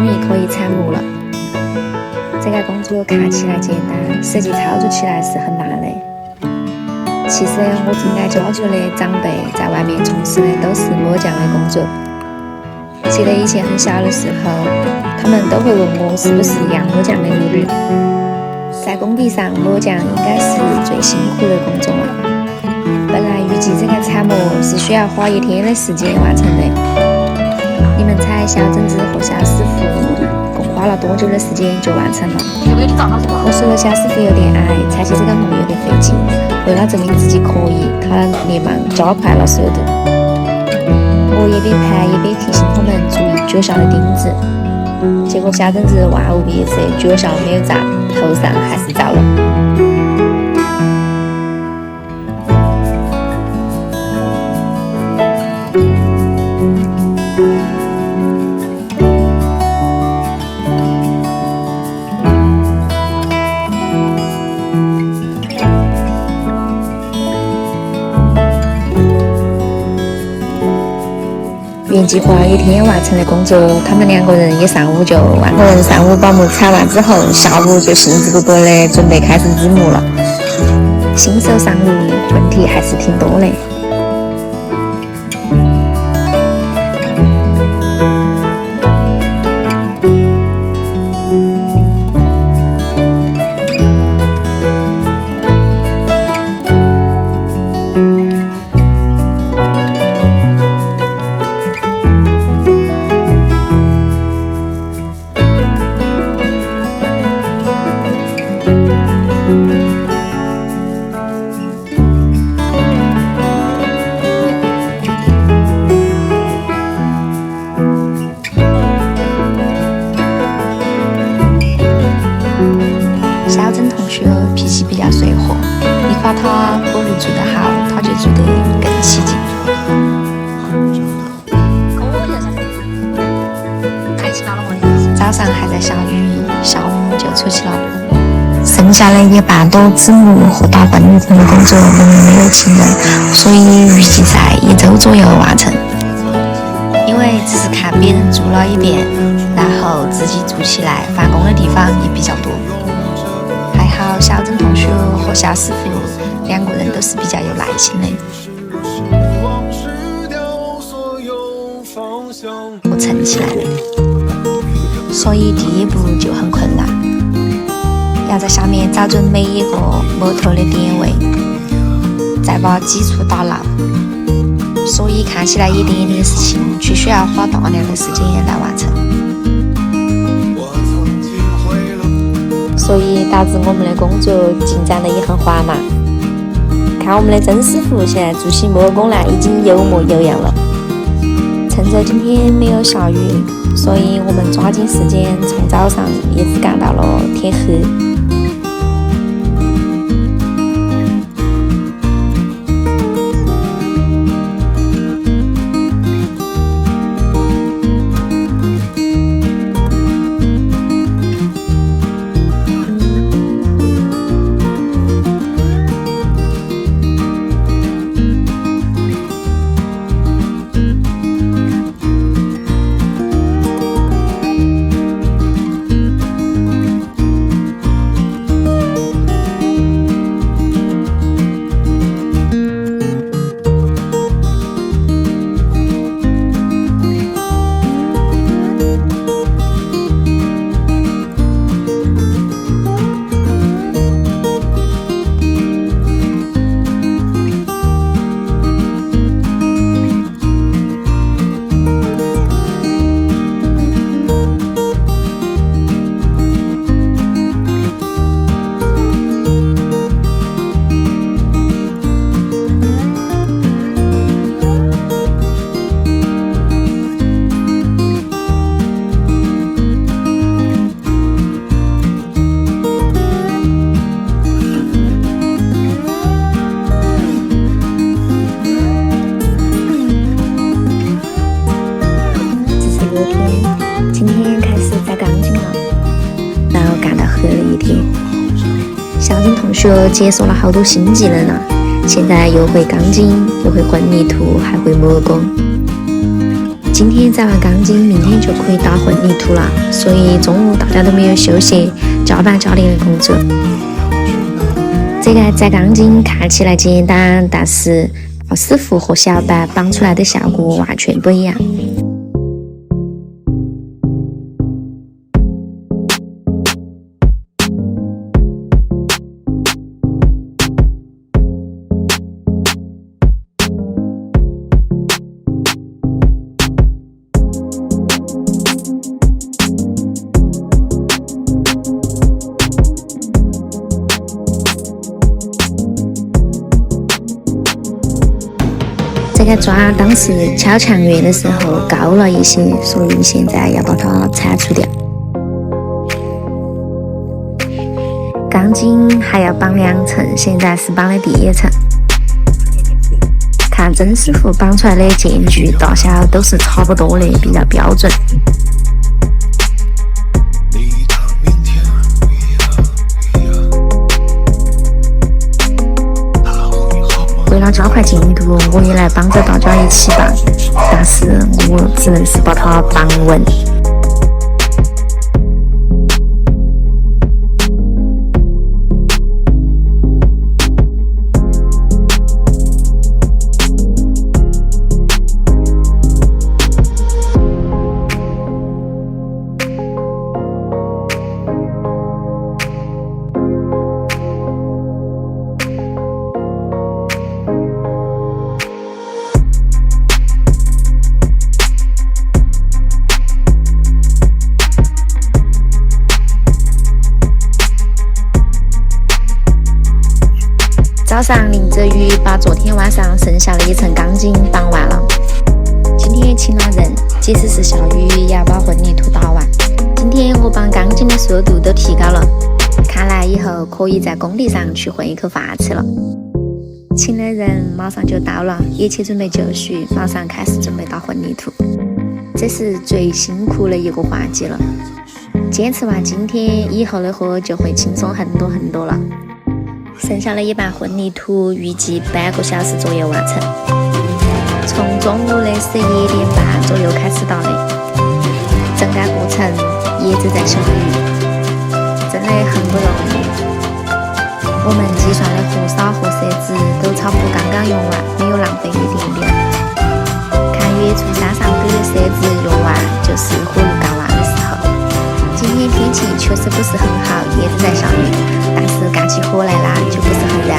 终于可以采木了。这个工作看起来简单，实际操作起来是很难的。其实我正在家族的长辈在外面从事的都是木匠的工作。记得以前很小的时候，他们都会问我是不是杨木匠的女儿。在工地上，木匠应该是最辛苦的工作了。本来预计这个采木是需要花1天的时间完成的。你们猜小镇子和小师傅共花了多久的时间就完成了？我说小师傅有点矮，采起这个木有点费劲。为了证明自己可以，他连忙加快了速度。我一边拍一边提醒他们注意脚下的钉子。结果小镇子万无一失，脚下没有着，头上还是着了。原计划1天完成的工作，他们2个人一上午就完成。上午把木采完之后，下午就兴致勃勃的准备开始织木了。新手上路，问题还是挺多的。小珍同学脾气比较随和，你夸他火炉做得好，他就做得更起劲。早上还在下雨，下午就出去了。剩下的1半多织木和打笨鱼藤的工作仍然没有停人，所以预计在1周左右完成。因为只是看别人做了一遍，然后自己做起来，返工的地方也比较多。还好小珍同学和小师傅2个人都是比较有耐心的。我撑起来了，所以第一步就很困难，要在下面找准每一个木头的点位，再把基础打牢。所以看起来一点点事情，却需要花大量的时间来完成。所以导致我们的工作进展得也很缓慢。看我们的曾师傅现在做起木工来已经有模有样了。趁着今天没有下雨，所以我们抓紧时间，从早上一直干到了天黑。今天开始摘钢筋了，然后干到黑了一天。小珍同学解锁了好多新技能了，现在又会钢筋，又会混凝土，还会木工。今今天摘完钢筋，明天就可以打混凝土了，所以中午大家都没有休息，加班加点的工作。这个摘钢筋看起来简单，但是老师傅和小白绑出来的效果完全不一样。这个砖当时敲墙面的时候高了一些，所以现在要把它铲除掉。钢筋还要绑2层，现在是绑的第1层。看曾师傅绑出来的间距大小都是差不多的，比较标准。为了加快进度，我也来帮着大家一起绑，但是我只能是把它绑稳。早上淋着雨，把昨天晚上剩下的1层钢筋绑完了。今天请了人，即使是下雨也要把混凝土打完。今天我绑钢筋的速度都提高了，看来以后可以在工地上去混一口饭吃了。请的人马上就到了，一切准备就绪，马上开始准备打混凝土。这是最辛苦的一个环节了。坚持完今天，以后的活就会轻松很多很多了。剩下的1半混凝土预计半个小时左右完成，从中午的11点半左右开始打的。整个过程一直在下雨，真的很不容易。我们计算的河沙和设置都差不多刚刚用完，没有浪费一点点。看远处山上都有设置用完，就是火炉干完的时候。今天天气确实不是很好，一直在下雨，但是干起活来啦就不是很燃。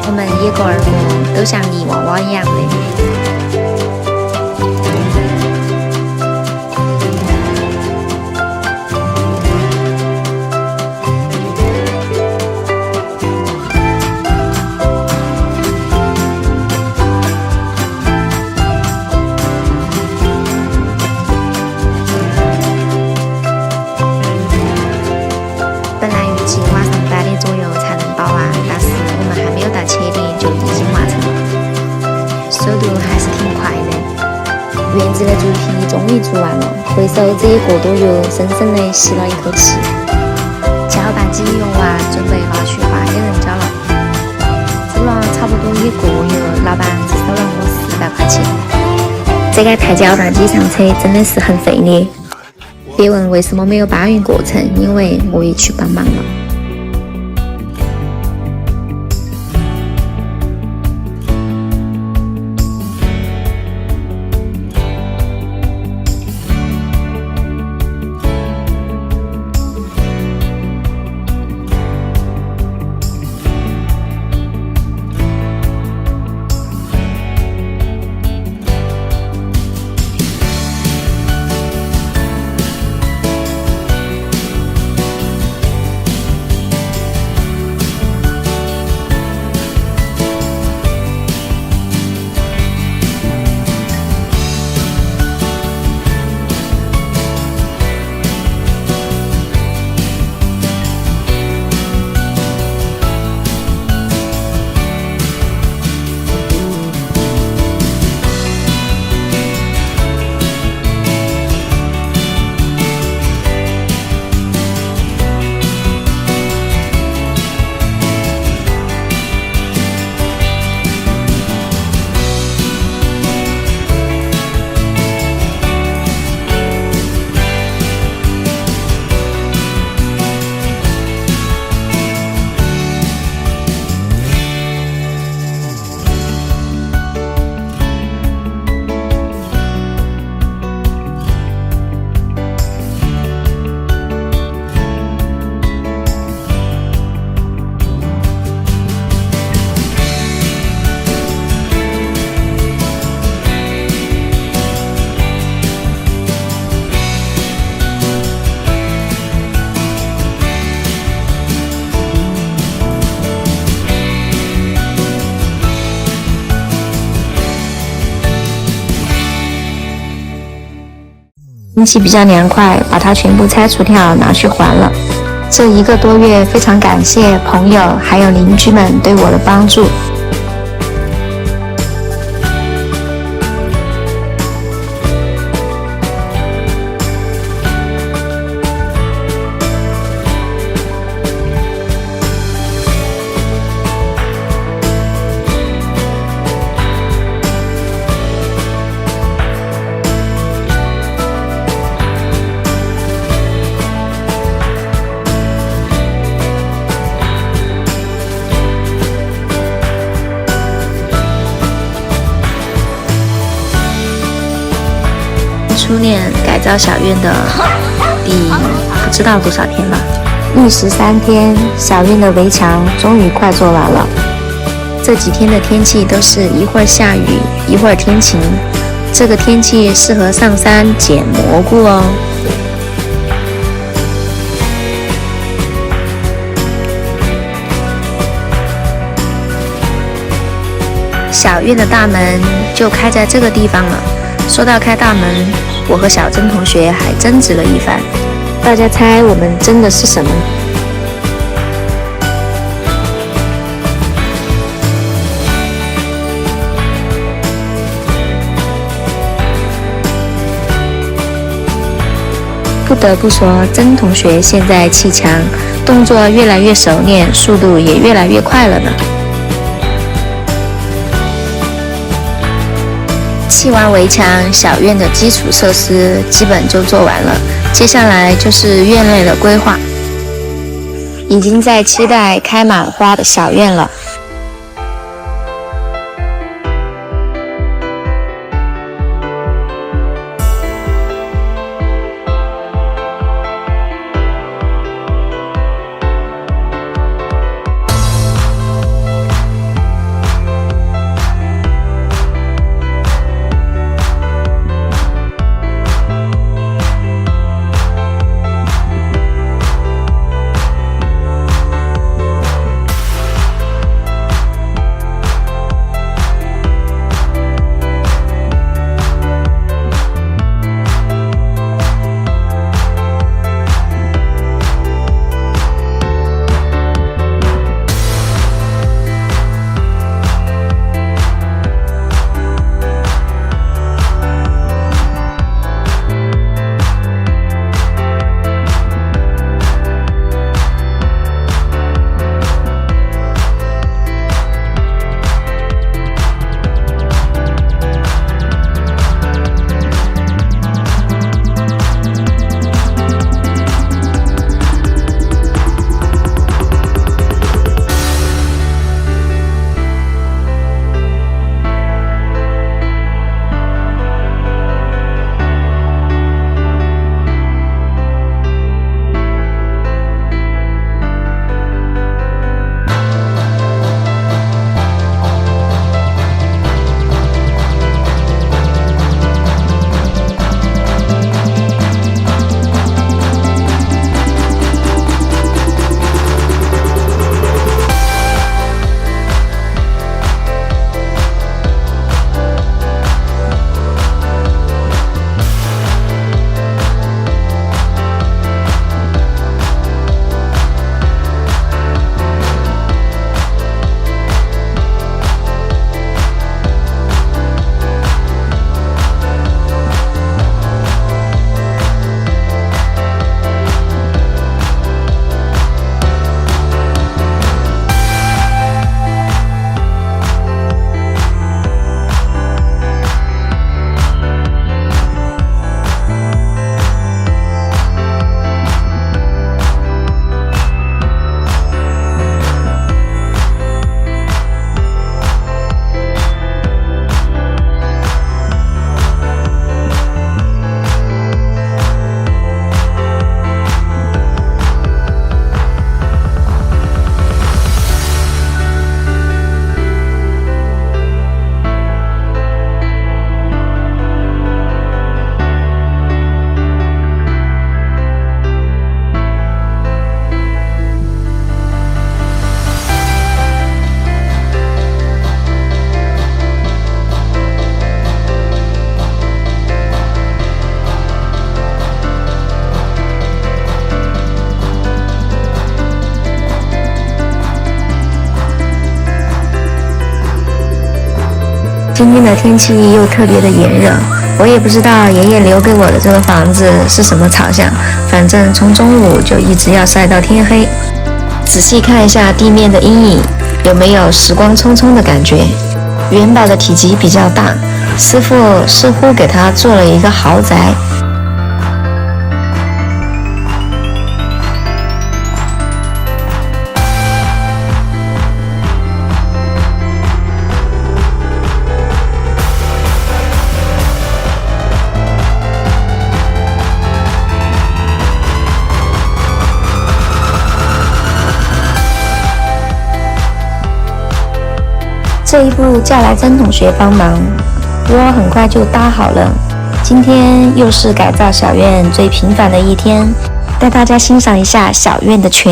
我们一个二个都像泥娃娃一样的。园子的猪皮终于做完了，回首这1个多月，深深地吸了一口气。搅拌机用完，准备拿去换给人家了。做了差不多1个月，老板只收了我400块钱。这个抬搅拌机上车真的是很费力。别问为什么没有搬运过程，因为我也去帮忙了。天气比较凉快，把它全部拆除掉，拿去还了。这1个多月，非常感谢朋友还有邻居们对我的帮助。初恋改造小院的第不知道多少天了，历时3天，小院的围墙终于快做完了。这几天的天气都是一会儿下雨，一会儿天晴，这个天气适合上山捡蘑菇哦。小院的大门就开在这个地方了。说到开大门，我和小珍同学还争执了一番。大家猜我们争的是什么？不得不说，珍同学现在砌墙动作越来越熟练，速度也越来越快了呢。砌完围墙，小院的基础设施基本就做完了，接下来就是院内的规划。已经在期待开满花的小院了。今天的天气又特别的炎热，我也不知道爷爷留给我的这个房子是什么朝向，反正从中午就一直要晒到天黑。仔细看一下地面的阴影，有没有时光匆匆的感觉？元宝的体积比较大，师傅似乎给他做了一个豪宅。这一步叫来曾同学帮忙，窝很快就搭好了。今天又是改造小院最频繁的一天，带大家欣赏一下小院的全